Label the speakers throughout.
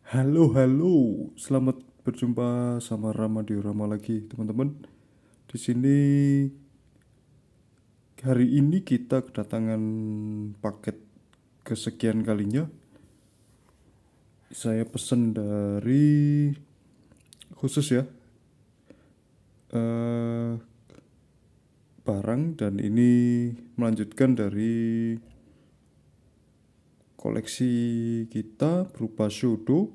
Speaker 1: Halo, halo. Selamat berjumpa sama Rama lagi, teman-teman. Di sini hari ini kita kedatangan paket kesekian kalinya. Saya pesen dari khusus ya, eh, barang dan ini melanjutkan dari koleksi kita berupa Shudo,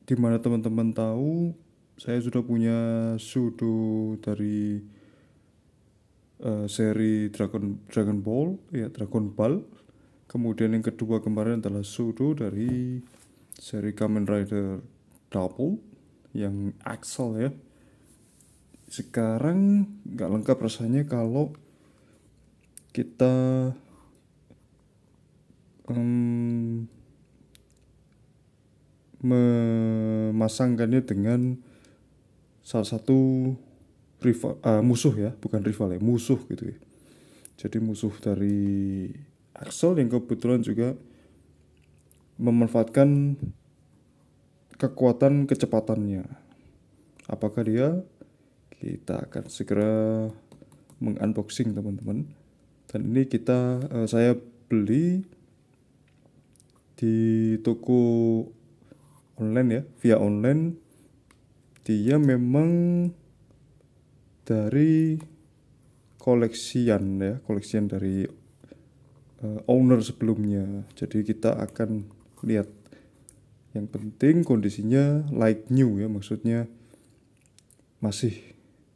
Speaker 1: di mana teman-teman tahu saya sudah punya Shudo dari seri Dragon Ball ya, Dragon Ball. Kemudian yang kedua kemarin adalah Sudo dari seri Kamen Rider Double yang Axel ya. Sekarang nggak lengkap rasanya kalau kita em, memasangkannya dengan salah satu musuh ya, bukan rival ya, musuh gitu ya. Jadi musuh dari Axel yang kebetulan juga memanfaatkan kekuatan kecepatannya. Apakah dia? Kita akan segera mengunboxing teman-teman. Dan ini saya beli di toko online ya, via online. Dia memang dari koleksian dari owner sebelumnya. Jadi kita akan lihat. Yang penting kondisinya like new ya, maksudnya masih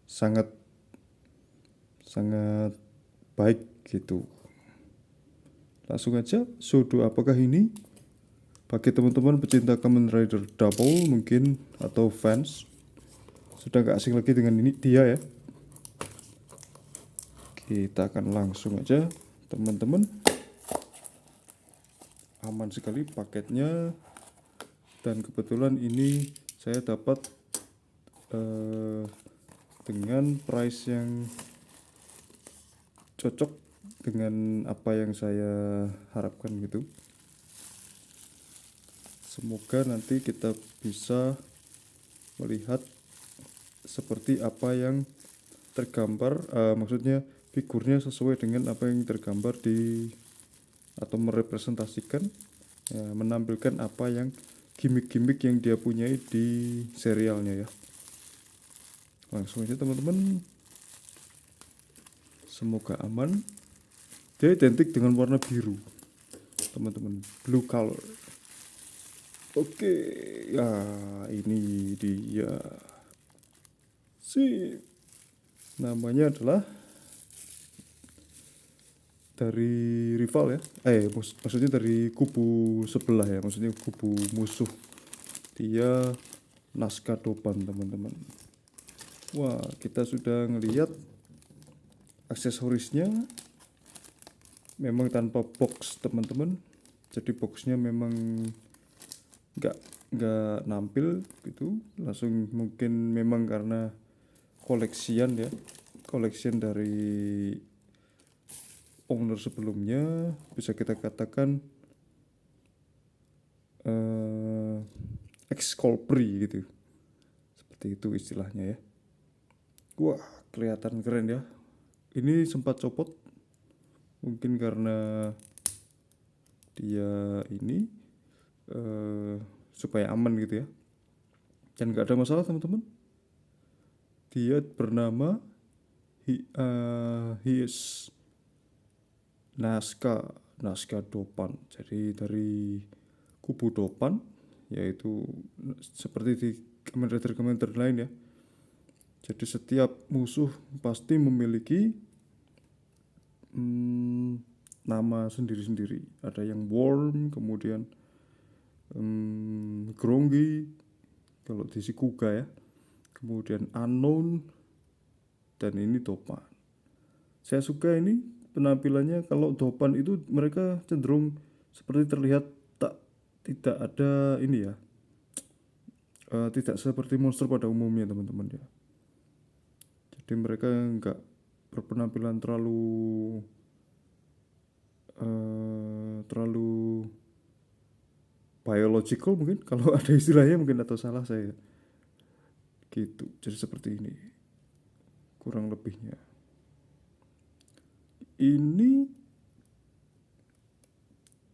Speaker 1: sangat sangat baik gitu. Langsung aja, Sudo apakah ini? Bagi teman-teman pecinta Kamen Rider Double mungkin atau fans sudah gak asing lagi dengan ini dia ya. Kita akan langsung aja teman-teman. Aman sekali paketnya dan kebetulan ini saya dapat dengan price yang cocok dengan apa yang saya harapkan gitu. Semoga nanti kita bisa melihat seperti apa yang tergambar, maksudnya figurnya sesuai dengan apa yang tergambar di atau merepresentasikan ya, menampilkan apa yang gimmick-gimmick yang dia punyai di serialnya ya. Langsung aja teman-teman, semoga aman. Dia identik dengan warna biru teman-teman, blue color. Oke, ya ini dia. Sip. Namanya adalah dari rival ya. Maksudnya dari kubu sebelah ya, maksudnya kubu musuh. Dia naskah Dopan teman-teman. Wah, kita sudah ngelihat aksesorisnya memang tanpa box teman-teman. Jadi boxnya memang nggak nggak nampil gitu, langsung mungkin memang karena koleksian ya, koleksian dari owner sebelumnya, bisa kita katakan ex Colpri gitu, seperti itu istilahnya ya. Wah, kelihatan keren ya. Ini sempat copot mungkin karena dia ini supaya aman gitu ya, dan nggak ada masalah teman-teman. Dia bernama he is naskah Dopan. Jadi dari kubu Dopan, yaitu seperti di Kamen Rider lain ya. Jadi setiap musuh pasti memiliki nama sendiri-sendiri. Ada yang Worm, kemudian Grongi, kalau di Shikuga ya. Kemudian Unknown, dan ini Dopan. Saya suka ini penampilannya. Kalau Dopan itu mereka cenderung seperti terlihat tidak ada ini ya, tidak seperti monster pada umumnya teman-teman ya. Jadi mereka nggak berpenampilan terlalu terlalu biological mungkin kalau ada istilahnya mungkin, atau salah saya gitu. Jadi seperti ini kurang lebihnya. Ini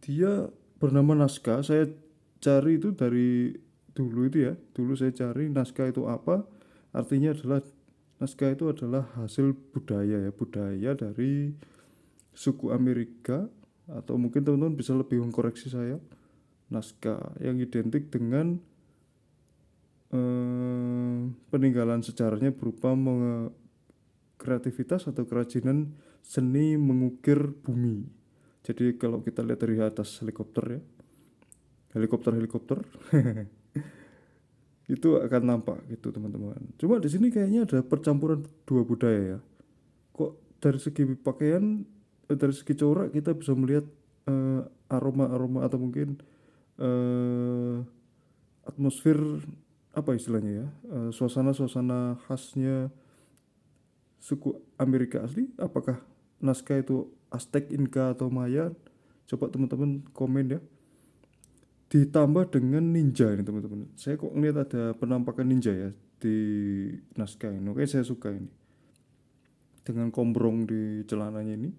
Speaker 1: dia bernama naskah. Saya cari itu dari dulu itu ya. Dulu saya cari naskah itu apa. Artinya adalah naskah itu adalah hasil budaya ya, budaya dari suku Amerika, atau mungkin teman-teman bisa lebih mengkoreksi saya. Naskah yang identik dengan peninggalan sejarahnya berupa kreativitas atau kerajinan seni mengukir bumi. Jadi kalau kita lihat dari atas helikopter ya, helikopter itu akan nampak gitu teman-teman. Cuma di sini kayaknya ada percampuran dua budaya ya. Kok dari segi pakaian, dari segi corak kita bisa melihat aroma-aroma atau mungkin atmosfer, apa istilahnya ya, suasana-suasana khasnya suku Amerika asli. Apakah naskah itu Aztec, Inca atau Maya? Coba teman-teman komen ya. Ditambah dengan ninja ini teman-teman. Saya kok ngeliat ada penampakan ninja ya di naskah ini. Oke, saya suka ini. Dengan kombrong di celananya ini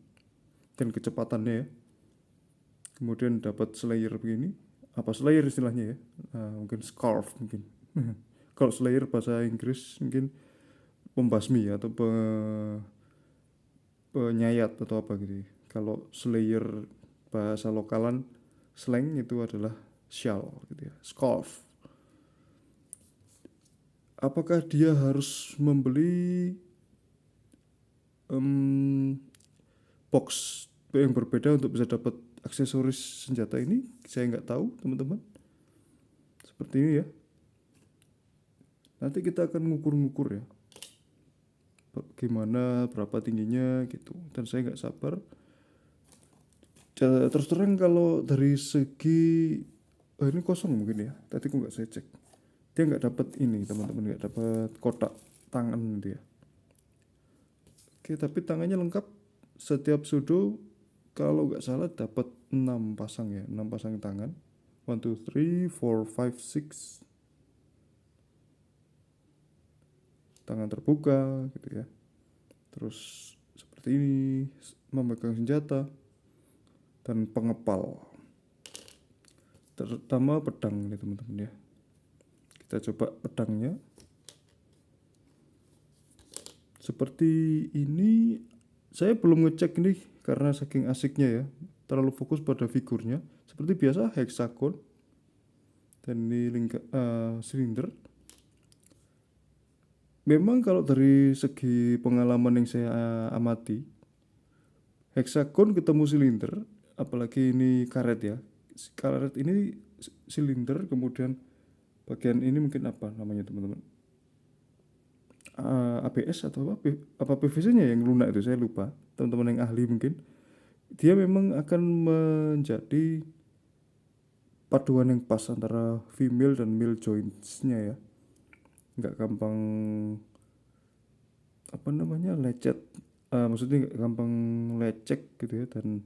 Speaker 1: dan kecepatannya ya. Kemudian dapat slayer begini. Apa slayer istilahnya ya? Mungkin scarf mungkin. Kalau slayer bahasa Inggris mungkin pembasmi atau penyayat atau apa gitu. Kalau slayer bahasa lokalan slang itu adalah shawl gitu ya, scarf. Apakah dia harus membeli box yang berbeda untuk bisa dapat aksesoris senjata ini? Saya nggak tahu teman-teman. Seperti ini ya. Nanti kita akan ngukur-ngukur ya, gimana, berapa tingginya gitu. Dan saya nggak sabar. Terus terang kalau dari segi ini kosong mungkin ya. Tadi kok nggak saya cek. Dia nggak dapat ini teman-teman, nggak dapat kotak tangan dia. Oke, tapi tangannya lengkap. Setiap sudo kalau nggak salah dapat 6 pasang ya, 6 pasang tangan. 1, 2, 3, 4, 5, 6. Tangan terbuka gitu ya. Terus seperti ini, memegang senjata dan pengepal, terutama pedang nih teman-teman ya. Kita coba pedangnya. Seperti ini. Saya belum ngecek ini karena saking asiknya ya, terlalu fokus pada figurnya. Seperti biasa hexagon dan ini silinder. Memang kalau dari segi pengalaman yang saya amati, hexagon ketemu silinder, apalagi ini karet ya. Karet ini silinder, kemudian bagian ini mungkin apa namanya teman-teman? ABS atau apa PVC-nya yang lunak itu saya lupa. Teman-teman yang ahli mungkin. Dia memang akan menjadi paduan yang pas antara female dan male joints-nya ya. Nggak gampang apa namanya lecet, maksudnya nggak gampang lecek gitu ya, dan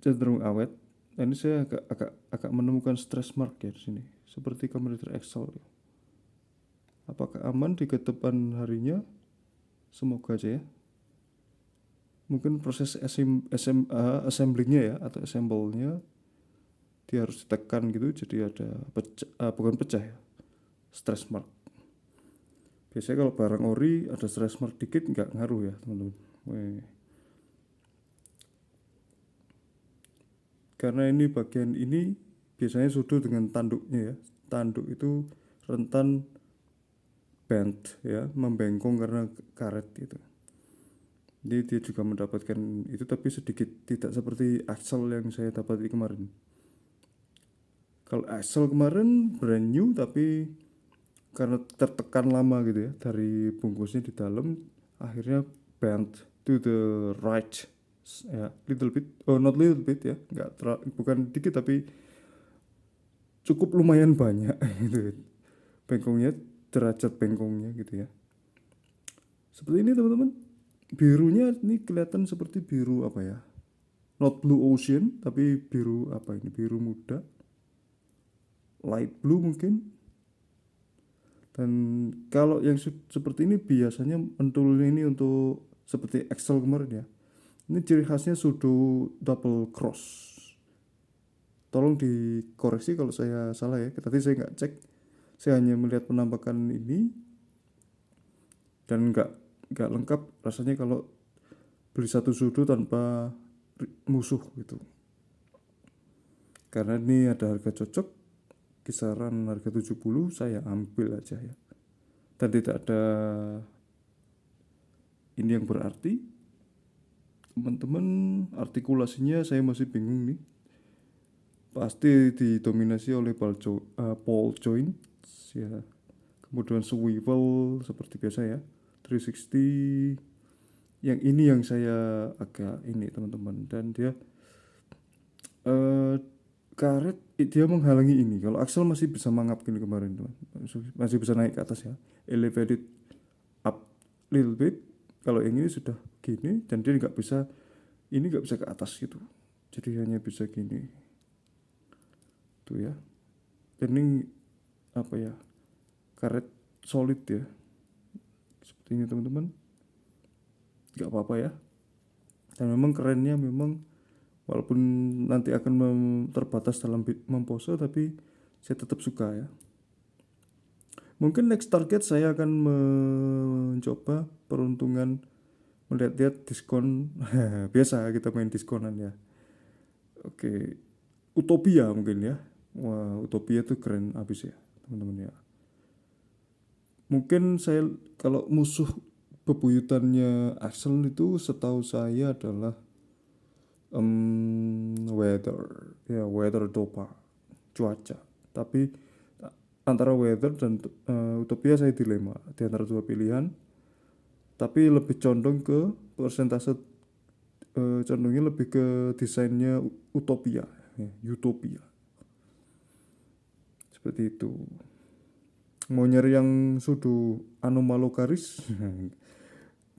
Speaker 1: cenderung awet. Dan ini saya agak menemukan stress mark ya di sini, seperti Commander Excel ya. Apakah aman di kedepan harinya? Semoga aja ya. Mungkin proses assemblingnya ya, atau assemble-nya dia harus ditekan gitu, jadi ada bukan pecah ya, stress mark. Biasanya kalau barang ori ada stress mark dikit nggak ngaruh ya teman-teman. Karena ini bagian ini biasanya sudo dengan tanduknya ya. Tanduk itu rentan bent ya, membengkong karena karet gitu. Jadi dia juga mendapatkan itu, tapi sedikit, tidak seperti axle yang saya dapat kemarin. Kalau axle kemarin brand new, tapi karena tertekan lama gitu ya dari bungkusnya di dalam, akhirnya bent to the right ya, little bit, not little bit ya, bukan dikit tapi cukup lumayan banyak gitu bengkongnya, derajat bengkongnya gitu ya. Seperti ini teman-teman. Birunya ini kelihatan seperti biru apa ya, not blue ocean tapi biru apa ini, biru muda, light blue mungkin. Dan kalau yang seperti ini biasanya pentulnya ini untuk seperti Excel kemarin ya. Ini ciri khasnya sudo double cross. Tolong dikoreksi kalau saya salah ya. Tadi saya nggak cek. Saya hanya melihat penampakan ini dan nggak lengkap rasanya kalau beli satu sudo tanpa musuh gitu. Karena ini ada harga cocok, kisaran harga 70, saya ambil aja ya. Dan tidak ada ini yang berarti. Teman-teman, artikulasinya saya masih bingung nih. Pasti didominasi oleh ball joints ya. Kemudian swivel seperti biasa ya, 360. Yang ini yang saya agak ini teman-teman, dan dia karet dia menghalangi ini. Kalau Axel masih bisa mangap gini kemarin teman, masih bisa naik ke atas ya, elevated up little bit. Kalau yang ini sudah gini dan dia nggak bisa, ini nggak bisa ke atas gitu, jadi hanya bisa gini tuh ya. Dan ini apa ya, karet solid ya, seperti ini teman-teman, nggak apa-apa ya. Dan memang kerennya memang walaupun nanti akan terbatas dalam mempose, tapi saya tetap suka ya. Mungkin next target saya akan mencoba peruntungan, melihat-lihat diskon. Biasa kita main diskonan ya. Oke, Utopia mungkin ya. Wah, Utopia tuh keren abis ya teman-teman ya. Mungkin saya kalau musuh bebuyutannya Axel itu setahu saya adalah weather ya, weather dopa, cuaca. Tapi antara weather dan Utopia saya dilema di antara dua pilihan, tapi lebih condong ke persentase, condongnya lebih ke desainnya Utopia ya, Utopia seperti itu. Mau nyari yang sudo anomalokaris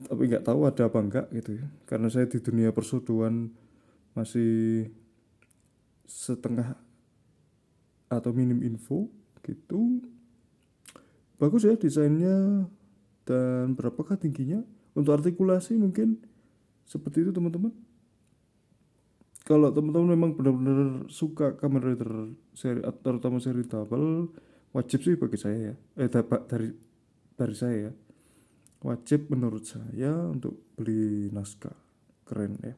Speaker 1: tapi nggak tahu ada apa enggak gitu ya, karena saya di dunia persuduan masih setengah atau minim info gitu. Bagus ya desainnya. Dan berapakah tingginya? Untuk artikulasi mungkin seperti itu teman-teman. Kalau teman-teman memang benar-benar suka Kamen Rider seri, terutama seri double, wajib sih bagi saya ya, dari saya ya, wajib menurut saya untuk beli naskah, keren ya.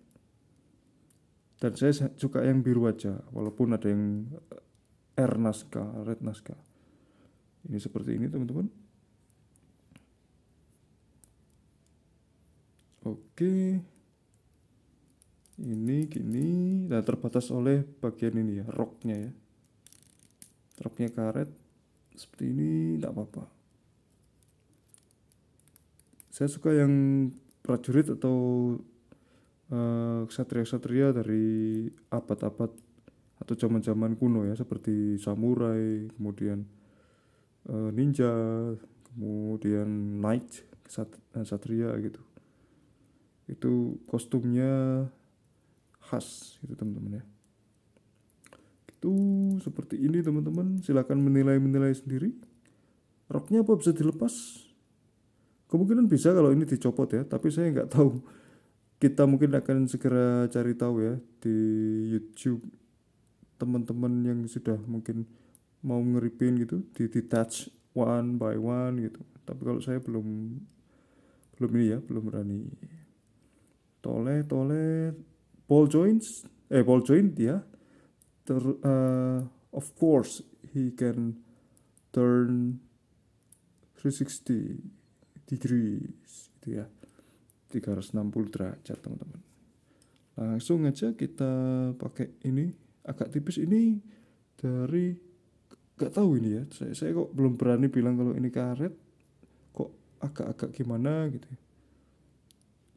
Speaker 1: Dan saya suka yang biru aja, walaupun ada yang R naskah, red naskah. Ini seperti ini teman-teman. Oke, ini gini. Nah, terbatas oleh bagian ini ya, roknya ya. Roknya karet seperti ini, tidak apa-apa. Saya suka yang prajurit atau ksatria-ksatria dari abad-abad atau zaman-zaman kuno ya, seperti samurai, kemudian ninja, kemudian knight, ksatria gitu. Itu kostumnya khas itu teman-teman ya. Itu seperti ini teman-teman, silakan menilai sendiri. Roknya apa bisa dilepas? Kemungkinan bisa kalau ini dicopot ya, tapi saya nggak tahu. Kita mungkin akan segera cari tahu ya di YouTube, teman-teman yang sudah mungkin mau ngeripin gitu, di detach one by one gitu. Tapi kalau saya belum ini ya, belum berani. Tole ball joint ya. Of course he can turn 360 degrees gitu ya, 360 derajat teman-teman. Langsung aja kita pakai ini, agak tipis ini dari, gak tahu ini ya, saya kok belum berani bilang kalau ini karet, kok agak-agak gimana gitu ya.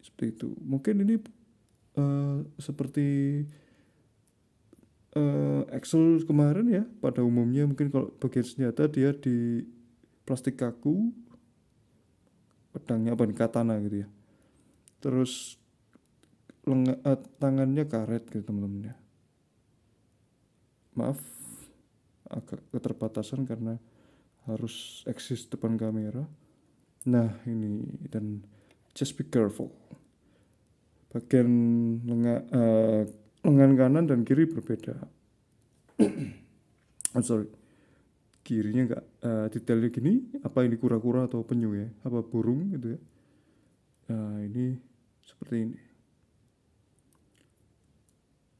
Speaker 1: Seperti itu. Mungkin ini seperti Axel kemarin ya, pada umumnya mungkin kalau bagian senjata dia di plastik kaku, pedangnya apa nih, katana gitu ya. Terus tangannya karet gitu teman-teman ya. Maaf agak keterbatasan karena harus eksis depan kamera. Nah ini, dan just be careful. Bagian lengan kanan dan kiri berbeda. I'm sorry, kirinya enggak detailnya gini. Apa ini kura-kura atau penyu ya? Apa burung gitu ya? Nah ini seperti ini.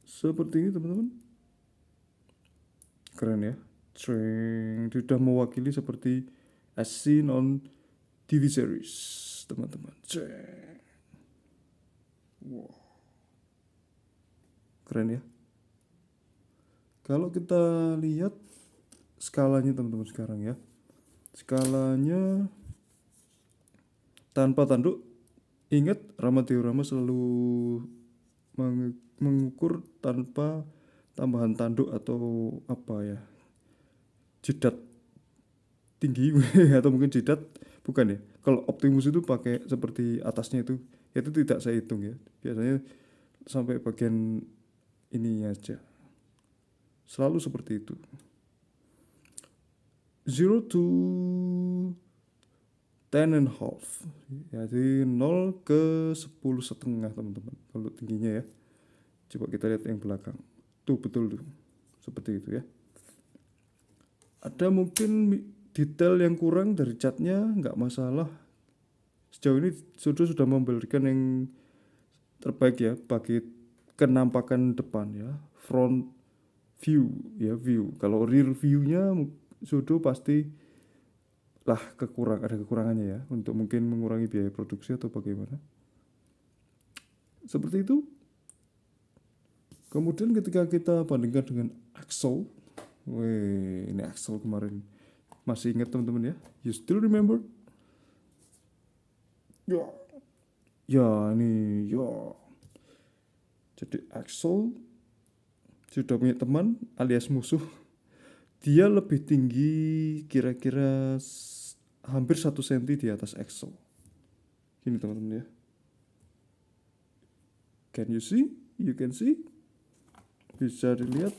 Speaker 1: Seperti ini teman-teman. Keren ya. Sudah mewakili seperti as seen on TV series teman-teman. Wow, keren ya. Kalau kita lihat skalanya teman-teman sekarang ya, skalanya tanpa tanduk. Ingat Rama Diorama selalu mengukur tanpa tambahan tanduk atau apa ya, jidat tinggi atau mungkin jidat, bukan ya. Kalau Optimus itu pakai seperti atasnya itu tidak saya hitung ya. Biasanya sampai bagian ini aja. Selalu seperti itu. 0 to 10.5. Jadi 0 ke 10,5 teman-teman. Kalau tingginya ya. Coba kita lihat yang belakang. Tuh betul tuh. Seperti itu ya. Ada mungkin detail yang kurang dari catnya, nggak masalah. Sejauh ini sudah memberikan yang terbaik ya bagi kenampakan depan ya, front view ya, view. Kalau rear view-nya sudah pasti lah ada kekurangannya ya, untuk mungkin mengurangi biaya produksi atau bagaimana. Seperti itu. Kemudian ketika kita bandingkan dengan Axel, ini Axel kemarin, masih ingat teman-teman ya? You still remember? Ya ini ya. Jadi Axel sudah punya teman alias musuh. Dia lebih tinggi kira-kira hampir 1 cm di atas Axel. Ini teman-teman ya. Can you see? You can see? Bisa dilihat.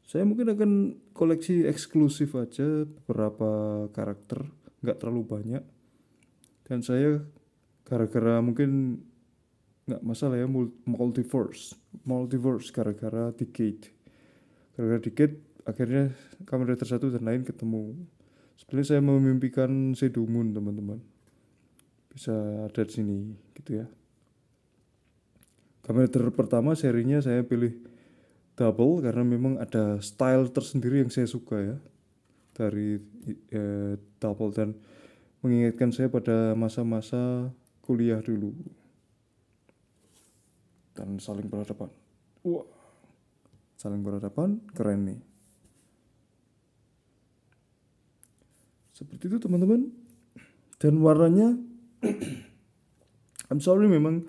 Speaker 1: Saya mungkin akan koleksi eksklusif aja beberapa karakter, nggak terlalu banyak. Dan saya gara-gara mungkin nggak masalah ya, multiverse gara-gara Decade akhirnya Kamen Rider 1 dan lain ketemu. Sebenarnya saya memimpikan Shadow Moon teman-teman, bisa ada di sini gitu ya. Kamen Rider pertama serinya saya pilih Double karena memang ada style tersendiri yang saya suka ya dari Double, dan mengingatkan saya pada masa-masa kuliah dulu. Dan saling berhadapan. Wah, saling berhadapan, keren nih. Seperti itu teman-teman. Dan warnanya, I'm sorry, memang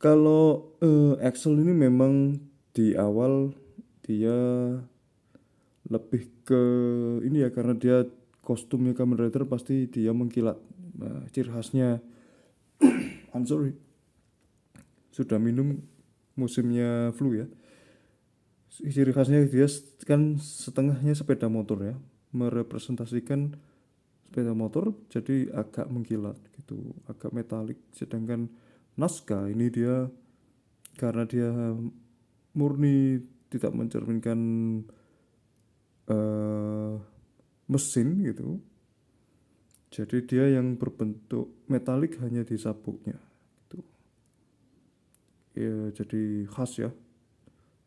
Speaker 1: kalau Axel ini memang di awal dia lebih ke ini ya, karena dia kostumnya Kamen Rider pasti dia mengkilat. Nah, ciri khasnya, I'm sorry, sudah minum musimnya flu ya. Ciri khasnya dia kan setengahnya sepeda motor ya, merepresentasikan sepeda motor, jadi agak mengkilat gitu, agak metalik. Sedangkan Nazca ini dia karena dia murni tidak mencerminkan mesin gitu, jadi dia yang berbentuk metalik hanya di sabuknya gitu. Ya, jadi khas ya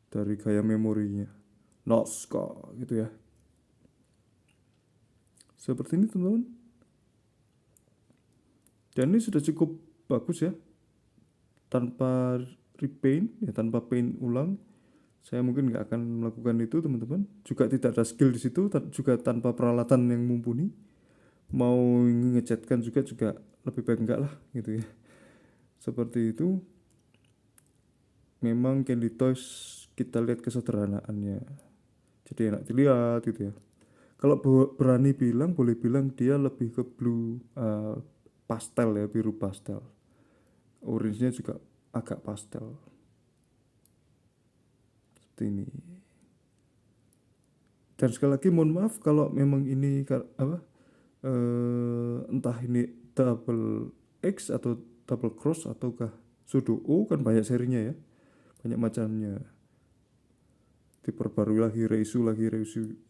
Speaker 1: dari gaya memorinya Nazca gitu ya. Seperti ini teman-teman. Dan ini sudah cukup bagus ya, tanpa repaint ya, tanpa paint ulang. Saya mungkin nggak akan melakukan itu teman-teman. Juga tidak ada skill di situ, juga tanpa peralatan yang mumpuni. Mau ngecatkan juga lebih baik enggak lah gitu ya. Seperti itu. Memang Candy Toys kita lihat kesederhanaannya, jadi enak dilihat gitu ya. Kalau boleh bilang dia lebih ke blue pastel ya, biru pastel. Orange-nya juga agak pastel seperti ini. Dan sekali lagi mohon maaf kalau memang ini entah ini double X atau double cross ataukah pseudo O, kan banyak serinya ya, banyak macamnya. Diperbarui lagi reissue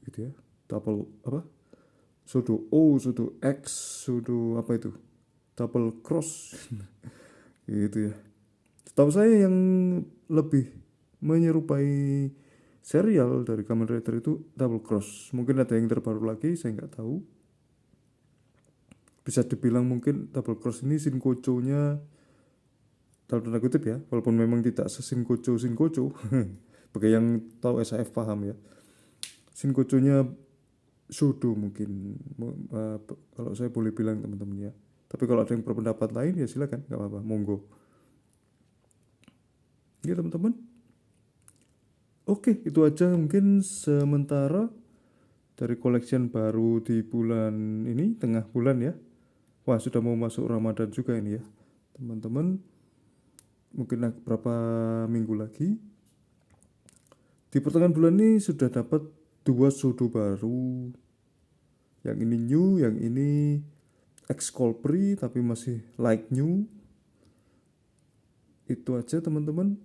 Speaker 1: gitu ya. Double pseudo O, pseudo X, pseudo double cross gitu ya. Setahu saya yang lebih menyerupai serial dari Kamen Rider itu double cross. Mungkin ada yang terbaru lagi, saya nggak tahu. Bisa dibilang mungkin double cross ini Shinkocho-nya dalam tanda kutip ya, walaupun memang tidak sesinkocho bagi yang tahu SAF paham ya. Shinkocho-nya pseudo mungkin, kalau saya boleh bilang teman-teman ya. Tapi kalau ada yang berpendapat lain ya silakan, nggak apa-apa, monggo. Ya teman-teman. Oke, itu aja mungkin sementara dari collection baru di bulan ini, tengah bulan ya. Wah, sudah mau masuk Ramadan juga ini ya. Teman-teman, mungkin berapa minggu lagi. Di pertengahan bulan ini sudah dapat 2 pseudo baru. Yang ini new, yang ini ex-Colpri tapi masih like new. Itu aja teman-teman.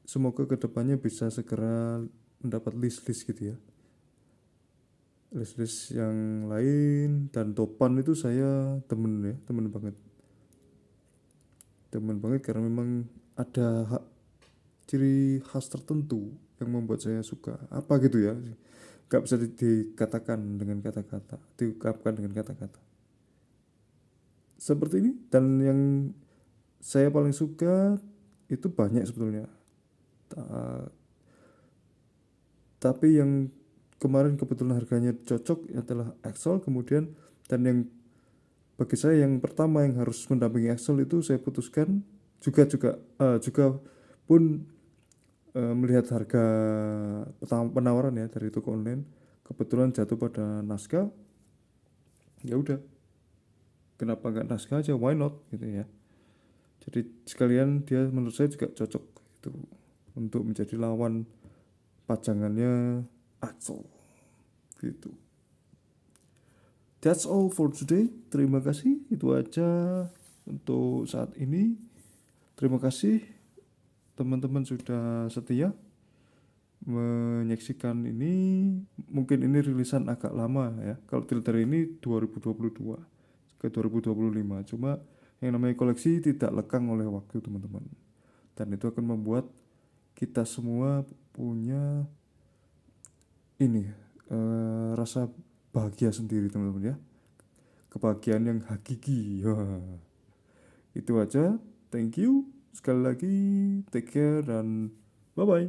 Speaker 1: Semoga kedepannya bisa segera mendapat list-list gitu ya. List-list yang lain. Dan topan itu saya temen banget karena memang ada ciri khas tertentu yang membuat saya suka. Apa gitu ya, gak bisa dikatakan dengan kata-kata, diungkapkan dengan kata-kata seperti ini. Dan yang saya paling suka itu banyak sebetulnya, tapi yang kemarin kebetulan harganya cocok adalah Axel. Kemudian dan yang bagi saya yang pertama yang harus mendampingi Axel itu saya putuskan juga pun melihat harga penawaran ya dari toko online, kebetulan jatuh pada naskah. Ya udah, kenapa nggak naskah aja, why not gitu ya. Jadi sekalian dia menurut saya juga cocok itu untuk menjadi lawan pajangannya Axel gitu. That's all for today. Terima kasih, itu aja untuk saat ini. Terima kasih teman-teman sudah setia menyaksikan ini. Mungkin ini rilisan agak lama ya, kalau dari ini 2022 ke 2025. Cuma yang namanya koleksi tidak lekang oleh waktu teman-teman, dan itu akan membuat kita semua punya ini rasa bahagia sendiri teman-teman ya, kebahagiaan yang hakiki. Itu aja, thank you sekali lagi, take care dan bye bye.